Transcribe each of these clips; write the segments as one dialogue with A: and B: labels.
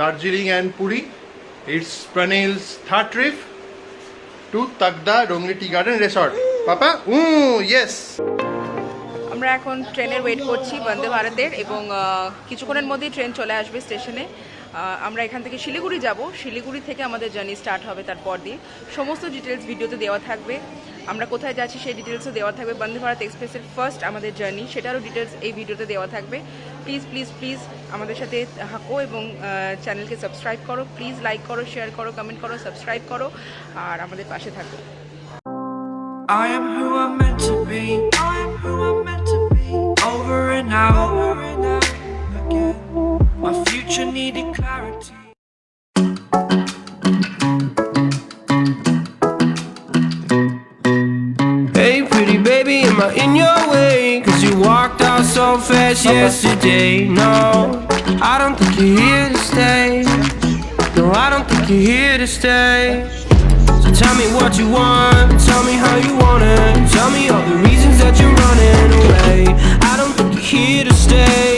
A: Darjeeling and Puri. It's Pranil's third trip to Tagda Rongli Tea Garden Resort. Papa? Yes!
B: আমরা এখন ট্রেনের wait করছি বন্দে ভারতের এবং কিছুক্ষণের মধ্যেই ট্রেন চলে আসবে স্টেশনে। আমরা এখান থেকে শিলিগুড়ি যাব, শিলিগুড়ি থেকে আমাদের জার্নি স্টার্ট হবে তারপর দিয়ে। সমস্ত ডিটেলস ভিডিওতে দেওয়া থাকবে, আমরা কোথায় যাচ্ছি সেই ডিটেলসও দেওয়া থাকবে। বন্দে ভারত এক্সপ্রেসের ফার্স্ট আমাদের জার্নি, সেটারও ডিটেলস এই ভিডিওতে দেওয়া থাকবে। প্লিজ প্লিজ প্লিজ আমাদের সাথে থাকো এবং চ্যানেলকে সাবস্ক্রাইব করো। প্লিজ লাইক করো, শেয়ার করো, কমেন্ট করো, সাবস্ক্রাইব করো আর আমাদের পাশে থাকো।
C: I am who I'm meant to be. I am who I'm meant to be. Over and out again. My future needed clarity. Hey pretty baby, am I in your way? Cause you walked out so fast yesterday. No, I don't think you're here to stay. No, I don't think you're here to stay. Tell me what you want, tell me how you want it. Tell me all the reasons that you're running away. I don't think you're here to stay.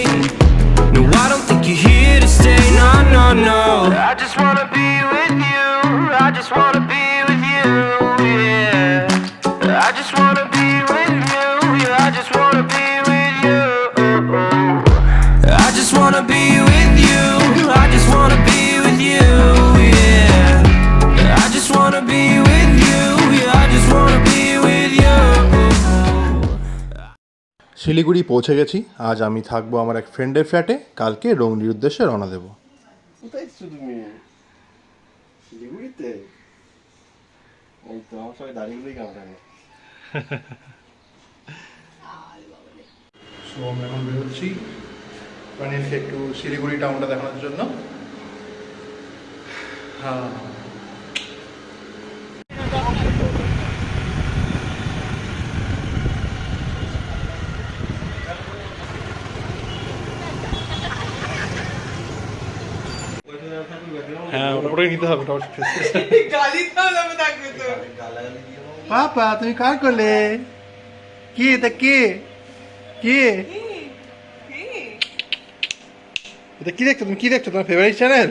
C: No, I don't think you're here to stay. No, no, no. I just wanna be with you. I just wanna be with you, yeah. I just wanna be with you. Yeah, I just wanna be with you. I just wanna be with you. I just wanna be with you, yeah. I just wanna be with you. Yeah, I just wanna be with you.
A: Siliguri পৌঁছে গেছি। আজ আমি থাকবো আমার এক ফ্রেন্ডের ফ্ল্যাটে, কালকে রংলির উদ্দেশ্যে রওনা দেবো।
D: কোথায় ছো তুমি? শিলিগুড়িতে? এই তো আমার সবাই দাঁড়িয়েগুলোই কামড়ানো।
A: সো আমরা এখন বেরোচ্ছি প্রাণীকে একটু শিলিগুড়ি টাউনটা দেখানোর জন্য। হ্যাঁ, হ্যাঁ, ওটাই নিতে হবে। পাপা তুমি কার করলে? কি এটা? কে কে এটা? কি দেখছো তুমি? কি দেখছো? তোমার ফেভারিট চ্যানেল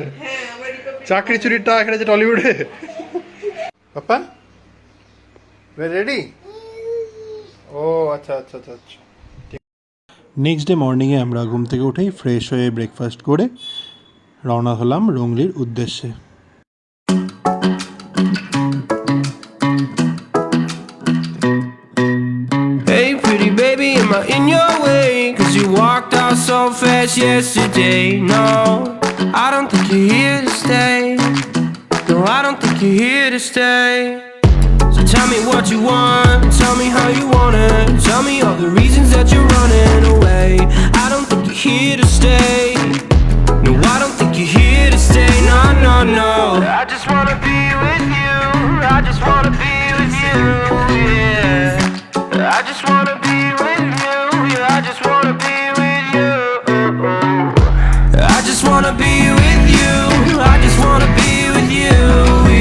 A: চাকরি চুরিটা এখানে যে টলিউডে। পাপা রেডি? ও আচ্ছা আচ্ছা আচ্ছা আচ্ছা। নেক্সট ডে মর্নিংয়ে আমরা ঘুম থেকে উঠেই ফ্রেশ হয়ে ব্রেকফাস্ট করে রওনা হলাম রংলির উদ্দেশ্যে।
C: Hey pretty baby, am I in your way? Cause you walked out so fast yesterday. No, I don't think you're here to stay. No, I don't think you're here to stay. So tell me what you want, tell me how you want it. Tell me all the reasons that you're running away. I don't think you're here to stay. No, I don't think you're here to stay. No, no, no. I just wanna be with you. I just wanna be with you, yeah. I just wanna be with you. Yeah, I just wanna be with you. I just wanna be with you. I just wanna be with you,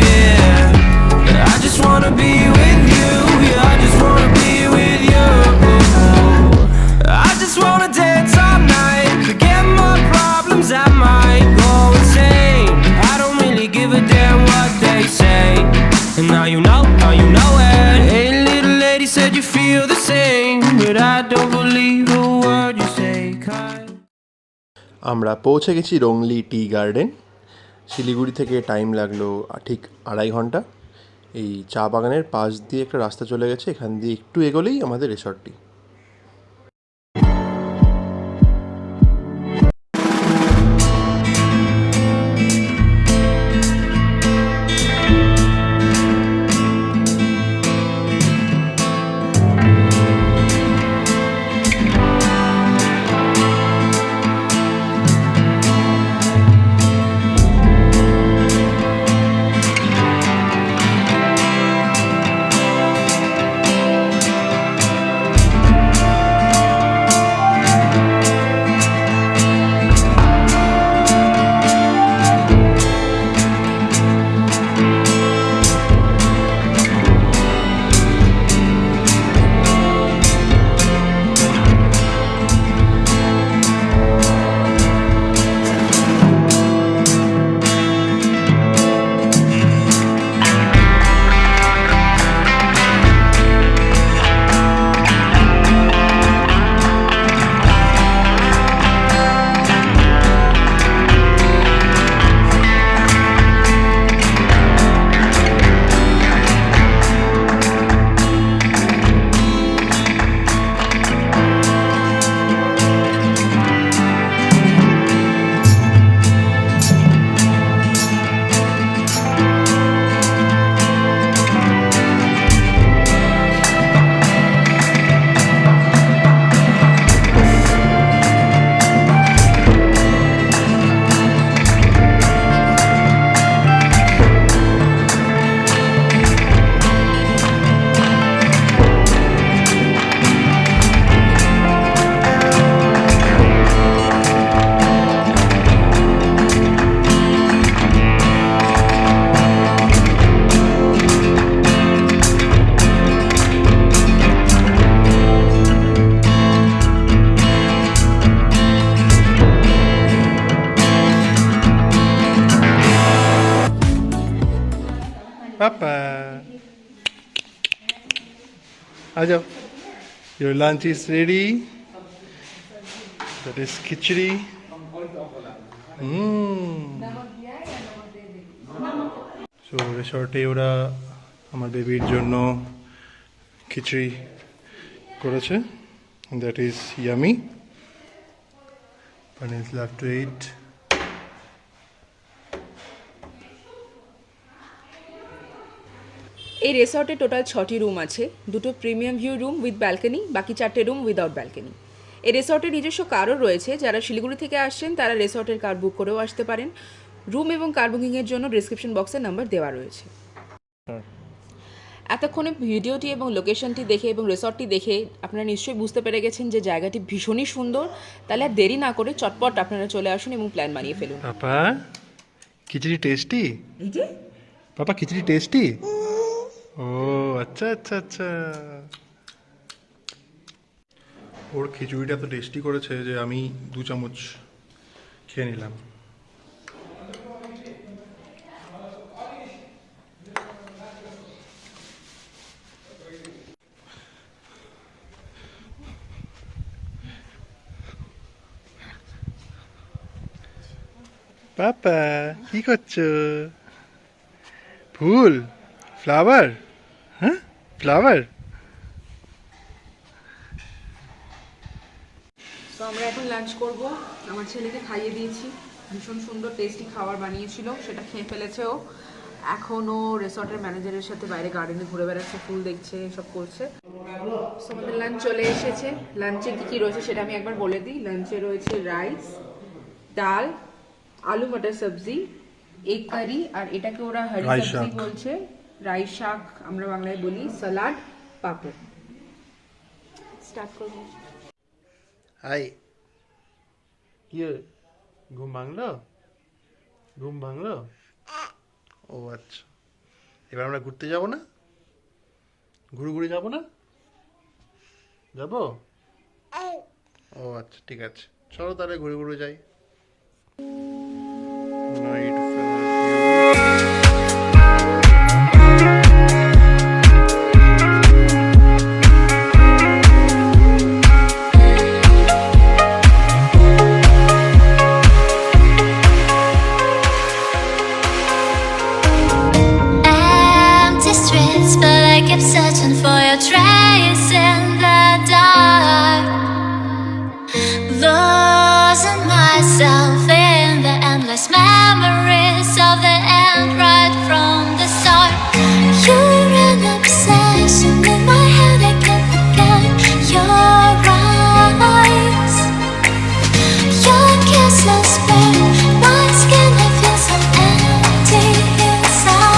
C: yeah. I just wanna be with you. Yeah, I just wanna be with you. I just wanna dance all night, forget my problems, I might go insane. I don't really give a damn what they say. And now you know it. Hey little lady, said you feel the same, but I don't believe a word you say.
A: আমরা পৌঁছে গেছি wrongly tea garden. Siliguri থেকে time লাগলো ঠিক 2.5 ঘন্টা। এই চা বাগানের পাশ দিয়ে একটা রাস্তা চলে গেছে, এখান দিয়ে একটু এগোলেই আমাদের রিসর্টটি। पापा आ जाओ. Your lunch is ready. That is khichdi. So রিসর্টে ওরা আমার বেবির জন্য খিচড়ি করেছে. That is yummy. One is left to eat.
B: এই রিসর্টে টোটাল 6টি রুম আছে, 2টো premium view room with balcony, বাকি 4টে রুম উইদাউট ব্যালকনি। এই রিসর্টের নিজস্ব কারও রয়েছে, যারা শিলিগুড়ি থেকে আসছেন তারা রিসর্টের কার বুক করেও আসতে পারেন। রুম এবং কার বুকিংয়ের জন্য ডিসক্রিপশন বক্সে নাম্বার দেওয়া রয়েছে। এতক্ষণে ভিডিওটি এবং লোকেশনটি দেখে এবং রিসর্টটি দেখে আপনারা নিশ্চয়ই বুঝতে পেরে গেছেন যে জায়গাটি ভীষণই সুন্দর। তাহলে আর দেরি না করে চটপট আপনারা চলে আসুন এবং প্ল্যান বানিয়ে ফেলুন।
A: পাপা খিচড়ি টেস্টি?
B: এই যে
A: পাপা খিচড়ি টেস্টি? ও আচ্ছা আচ্ছা আচ্ছা। ওর খিচুড়িটা তো টেস্টি করেছে যে আমি 2 চামচ খেয়ে নিলাম। পাপা কি করছো? ফুল? ফ্লাওয়ার? হ্যাঁ ফ্লাওয়ার।
B: তো আমরা এখন লাঞ্চ করব। আমার ছেলেকে খাইয়ে দিয়েছি, ভীষণ সুন্দর টেস্টি খাবার বানিয়েছিল, সেটা খেয়ে ফেলেছে ও। এখনও রিসর্টের ম্যানেজারের সাথে বাইরে গার্ডেনে ঘুরে বেড়াচ্ছে, ফুল দেখছে, সব করছে। সো আমাদের লাঞ্চ চলে এসেছে। লাঞ্চে কী কী রয়েছে সেটা আমি একবার বলে দিই। লাঞ্চে রয়েছে রাইস, ডাল, আলু মটর সবজি, এগ কারি, আর এটাকে ওরা হরি
A: রাই
B: সবজি
A: শাক
B: বলছে, রাই শাক আমরা বাংলায় বলি, সালাড, পাপড়। স্টার্ট করবো।
A: হাই কি ঘুম ভাঙলো? ঘুম ভাঙলো? ও আচ্ছা, এবার আমরা ঘুরতে যাব না? ঘুরে যাব না? যাব? ও আচ্ছা ঠিক আছে, চলো তাহলে ঘুরে যাই। Night
E: but I kept searching for your trace in the dark, losing myself in the endless memories of the end right from the start. You're an obsession in my head, I can't forget your eyes, your kisses burn my skin, I feel so empty inside.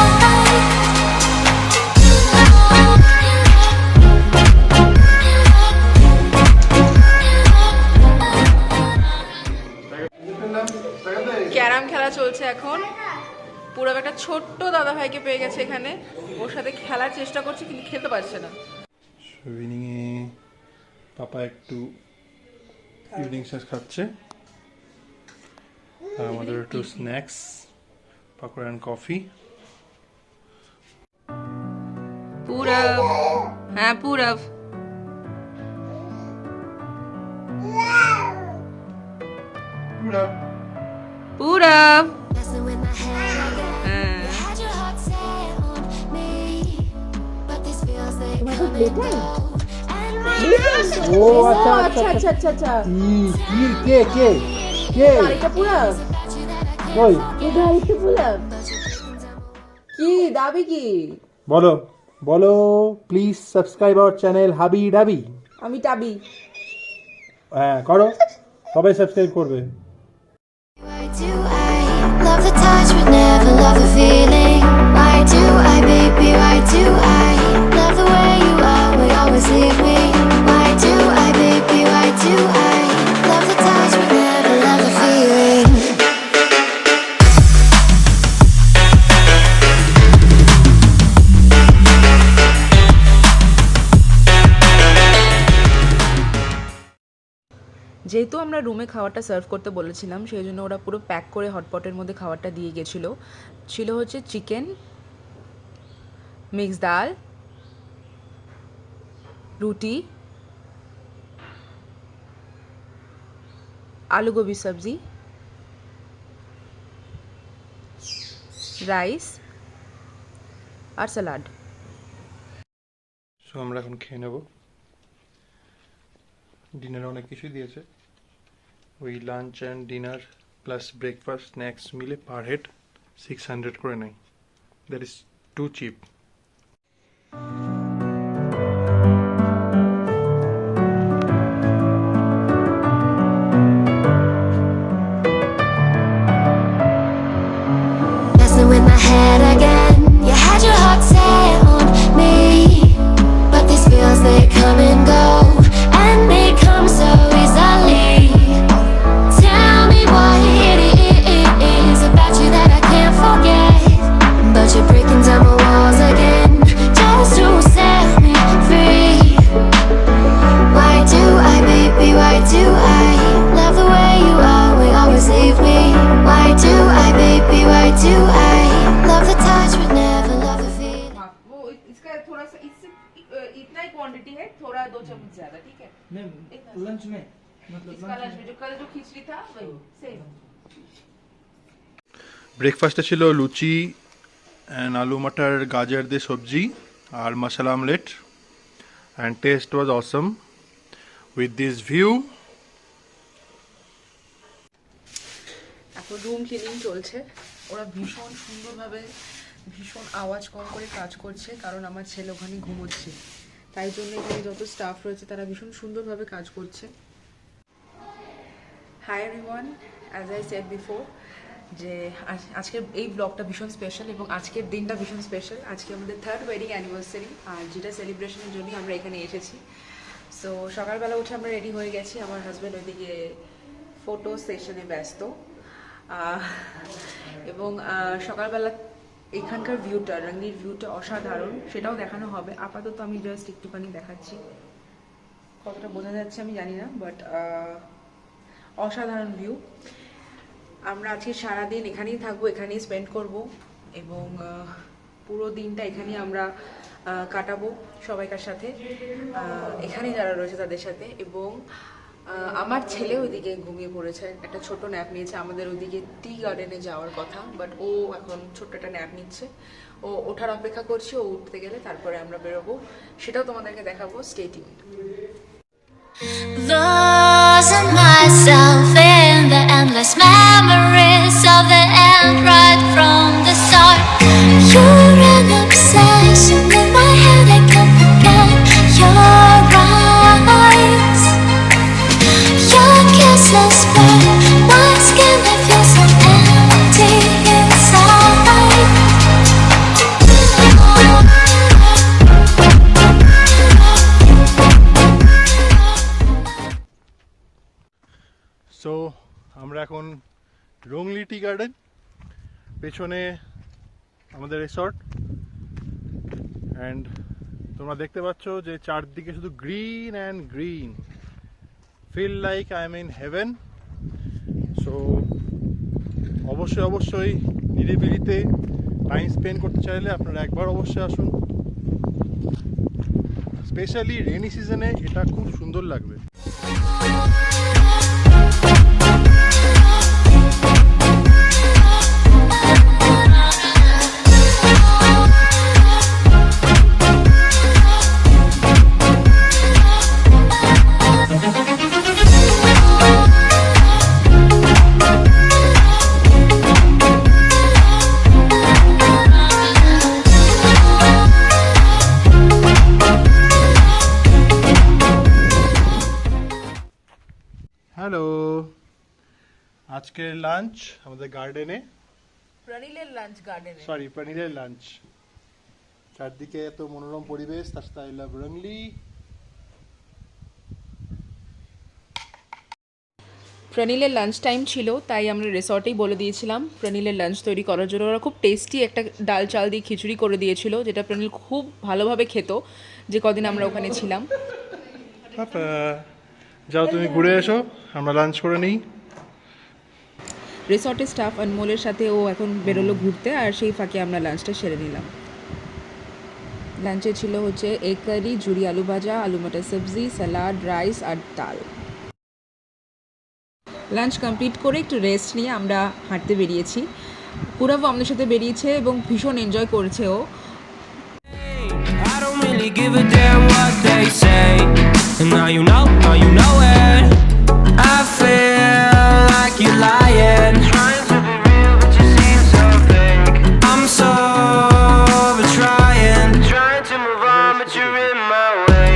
B: Carrom খেলা চলছে এখন। পুরো একটা ছোট্ট দাদা ভাইকে পেয়ে গেছে এখানে, ওর সাথে খেলার চেষ্টা করছে কিন্তু খেলতে পারছে না।
A: ইভিনিংয়ে পাপা একটু ইভিনিং স্ন্যাক্স খাচ্ছে, আর আমাদের একটু snacks, pakora and coffee.
B: Purav, হ্যাঁ Purav. Purav,
E: Messing with my head again.
B: হ্যাঁ।
E: You had your heart set on me, but these feels they come and go. And right now,
A: ও আচ্ছা আচ্ছা
B: আচ্ছা আচ্ছা আচ্ছা।
A: কি কে কে কে
B: এটা Purav,
E: without you that I can't
A: ওই
B: এটা একটু Purav.
E: but you think I'm
B: কি দাবি কি?
A: বলো বলো, প্লিজ সাবস্ক্রাইব আওয়ার চ্যানেল হাবি ডাবি।
B: আমি টাবি।
A: হ্যাঁ করো, সবাই সাবস্ক্রাইব করবে।
E: Why do I love the touch but never love the feeling? Why do I, baby, why do I love the way you are, we always leave me? Why do I, baby, why do I love the touch but never love the feeling?
B: যেহেতু আমরা রুমে খাবারটা serve করতে বলেছিলাম, সেই জন্য ওরা পুরো প্যাক করে হটপটের মধ্যে খাবারটা দিয়ে গেছিলো। ছিল হচ্ছে চিকেন, मिक्स दाल, रोटी, आलू गोभी सब्जी, রাইস আর স্যালাড।
A: সো আমরা এখন খেয়ে নেব। ডিনারে অনেক কিছুই দিয়েছে, ওই lunch and dinner plus breakfast snacks মিলে পার হেড 600 করে নেয়। That is too cheap.
E: Messing with my head again. You had your heart set on me, but these feels they come and go, and they come so easily. Tell me what it is about you that I can't forget, but you're breaking down my walls again just to set me free. Why do I, baby? Why do I love the way you are? We always leave me. Why do I, baby? Why do I love the touch but never love the feel?
B: वो इसका थोड़ा सा इससे इतना ही quantity है, थोड़ा 2 चम्मच ज्यादा, ठीक है?
F: मैम लंच में मतलब
B: इसका लंच में जो कल जो खिचड़ी था वही सेम।
A: ব্রেকফাস্টে ছিল লুচি অ্যান্ড আলু মটর গাজর দিয়ে সবজি আর মশলা omelette, and taste was awesome with this view.
B: এখন রুম ক্লিনিং চলছে। ওরা ভীষণ সুন্দরভাবে ভীষণ আওয়াজ কম করে কাজ করছে, কারণ আমার ছেলে ওখানে ঘুমোচ্ছে, তাই জন্য এখানে যত স্টাফ রয়েছে তারা ভীষণ সুন্দরভাবে কাজ করছে। Hi everyone, as I said before যে আজকের এই ব্লগটা ভীষণ স্পেশাল এবং আজকের দিনটা ভীষণ স্পেশাল। আজকে আমাদের 3rd ওয়েডিং অ্যানিভার্সারি, আর যেটা সেলিব্রেশনের জন্য আমরা এখানে এসেছি। সো সকালবেলা উঠে আমরা রেডি হয়ে গেছি, আমার হাজব্যান্ড ওইদিকে ফটো সেশনে ব্যস্ত, এবং সকালবেলা এখানকার ভিউটা, রঙ্গির ভিউটা অসাধারণ, সেটাও দেখানো হবে। আপাতত আমি জাস্ট একটুখানি দেখাচ্ছি, কতটা বোঝা যাচ্ছে আমি জানি না, বাট অসাধারণ ভিউ। আমরা আজকে সারাদিন এখানেই থাকবো, এখানেই স্পেন্ড করব, এবং পুরো দিনটা এখানেই আমরা কাটাবো সবাইকার সাথে, এখানে যারা রয়েছে তাদের সাথে। এবং আমার ছেলে ওইদিকে ঘুমিয়ে পড়েছে, একটা ছোট ন্যাপ নিয়েছে। আমাদের ওইদিকে টি গার্ডেনে যাওয়ার কথা, বাট ও এখন ছোট্ট একটা ন্যাপ নিচ্ছে। ও ওঠার অপেক্ষা করছি, ও উঠতে গেলে তারপরে আমরা বেরোবো, সেটাও তোমাদেরকে দেখাবো। Stay tuned.
E: Losing myself in the endless memories of the end right from the start. You're an obsession in my head, I can't forget your eyes. Your kisses burn my skin, I feel so empty inside.
A: So আমরা এখন wrongly tea garden, পেছনে আমাদের resort, and তোমরা দেখতে পাচ্ছ যে চারদিকে শুধু green and green, feel like I am in heaven. So অবশ্যই অবশ্যই নিরিবিলিতে টাইম স্পেন্ড করতে চাইলে আপনারা একবার অবশ্যই আসুন, স্পেশালি রেনি সিজনে এটা খুব সুন্দর লাগবে। হ্যালো, আজকের লাঞ্চ আমাদের গার্ডেনে,
B: প্রণীলের লাঞ্চ গার্ডেনে,
A: সরি প্রণীলের লাঞ্চ। চারদিকে এত মনোরম পরিবেশ, তার সাথে আই লাভ রংলি।
B: প্রণীলের লাঞ্চ টাইম ছিল, তাই আমরা রিসর্টেই বলে দিয়েছিলাম প্রণীলের লাঞ্চ তৈরি করার জন্য। ওরা খুব টেস্টি একটা ডাল চাল দিয়ে খিচুড়ি করে দিয়েছিল, যেটা প্রণীল খুব ভালোভাবে খেত যে কদিন আমরা ওখানে ছিলাম।
A: পাপা যাও তুমি ঘুরে এসো, আমরা লাঞ্চ করে নিই।
B: রিসর্টের স্টাফ অনমোলের সাথে ও এখন বেরোলো ঘুরতে, আর সেই ফাঁকে আমরা লাঞ্চটা সেরে নিলাম। লাঞ্চে ছিল হচ্ছে এগ কারি, ঝুরি আলু ভাজা, আলু মটর সবজি, স্যালাড, রাইস আর ডাল। লাঞ্চ কমপ্লিট করে একটু রেস্ট নিয়ে আমরা হাঁটতে বেরিয়েছি। পুরাও আমাদের সাথে বেরিয়েছে এবং ভীষণ এনজয় করেছে ও।
C: I don't really give a damn what they say. And now you know it. I feel like you're lying. Trying to be real, but you seem so fake. I'm so over trying to move on, but you're in my way.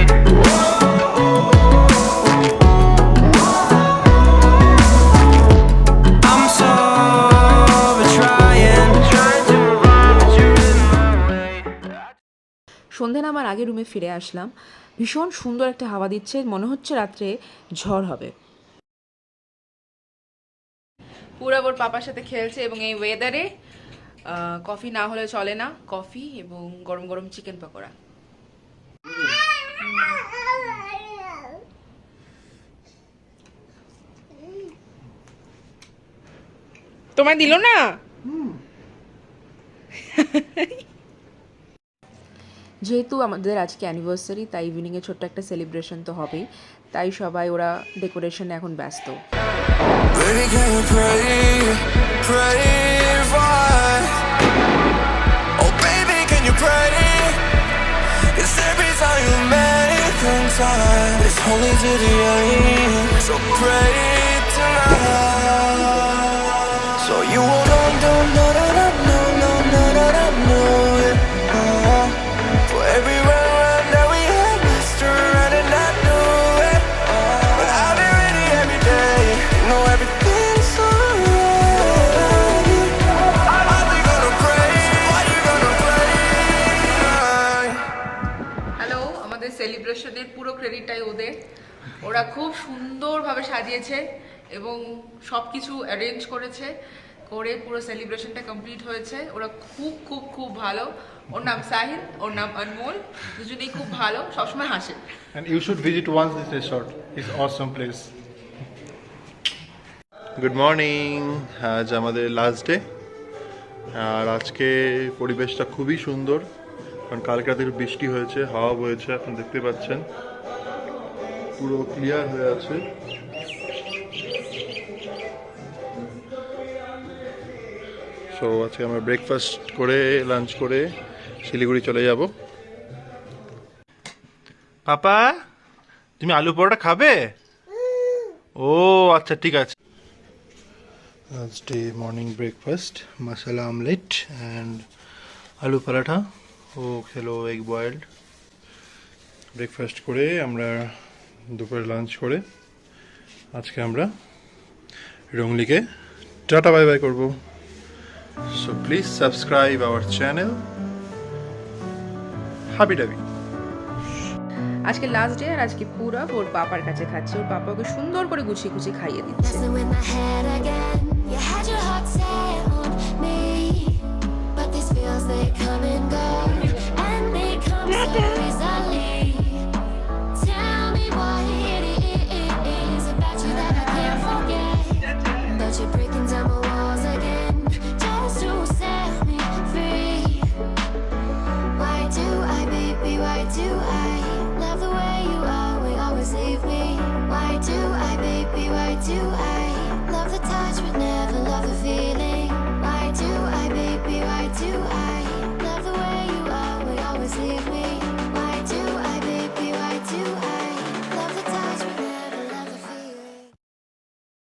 C: I'm so over trying to move on, but you're in my way.
B: সন্ধে নামার আগে রুমে ফিরে আসলাম। ভীষণ সুন্দর একটা হাওয়া দিচ্ছে, মনে হচ্ছে রাত্রে ঝড় হবে। পুরা ওর পাপার সাথে খেলছে এবং এই ওয়েদারে কফি না হলে চলে না। কফি এবং গরম গরম চিকেন পকোড়া। তোমায় দিল না? যেহেতু আমাদের আজকে অ্যানিভার্সারি, তাই ইভিনিংয়ে ছোট্ট একটা সেলিব্রেশন তো হবেই, তাই সবাই ওরা ডেকোরেশনে এখন ব্যস্ত।
C: Baby, can you pray for us? Oh, baby, can you pray? It's every time you make time. It's only to the end, so pray tonight. So you won't for every round that we had, Mr. Right, and I knew it. But I'll be ready every day. You know everything's alright. Are they gonna pray? Are you gonna pray?
B: Hello, আমাদের সেলিব্রেশনের পুরো ক্রেডিটটাই ওদের। ওরা খুব সুন্দরভাবে সাজিয়েছে এবং সব কিছু অ্যারেঞ্জ করেছে, করে পুরো সেলিব্রেশনটা কমপ্লিট হয়েছে। ওরা খুব খুব খুব ভালো। ওর নাম সাহিল, ওর নাম অনমোল, দুজনেই খুব ভালো, সবসময় হাসে।
A: And you should visit once this resort. It's awesome place. Good morning. আজ আমাদের লাস্ট ডে, আর আজকে পরিবেশটা খুবই সুন্দর, কারণ কালকে রাতে বৃষ্টি হয়েছে, হাওয়া বয়েছে, আপনি দেখতে পাচ্ছেন পুরো ক্লিয়ার হয়ে আছে। সো আজকে আমরা ব্রেকফাস্ট করে লাঞ্চ করে শিলিগুড়ি চলে যাব। পাপা, তুমি আলু পরোটা খাবে? ও আচ্ছা, ঠিক আছে। Last day morning breakfast, masala omelette and আলু পরাঠা। ও খেলো এগ বয়েলড। ব্রেকফাস্ট করে আমরা দুপুরে লাঞ্চ করে আজকে আমরা রংলিকে টাটা বাই বাই করবো। So please subscribe our channel. Happy Dabi.
B: আজকে লাস্ট ডে, আর আজকে পুরা ওর পাপার কাছে খাচ্ছে। ওর পাপা ওকে সুন্দর করে গুছিয়ে গুছিয়ে খাইয়ে দিচ্ছে।
E: Messing with my head again. You had your heart set on me, but these feels they come and go, and they come so easily. Tell me what it is about you that I can't forget. But you're breaking down my walls again, just to set me free. Why do I, baby? Why do I love the way you are? We always leave me. Why do I, baby? Why do I love the touch but never love the feeling?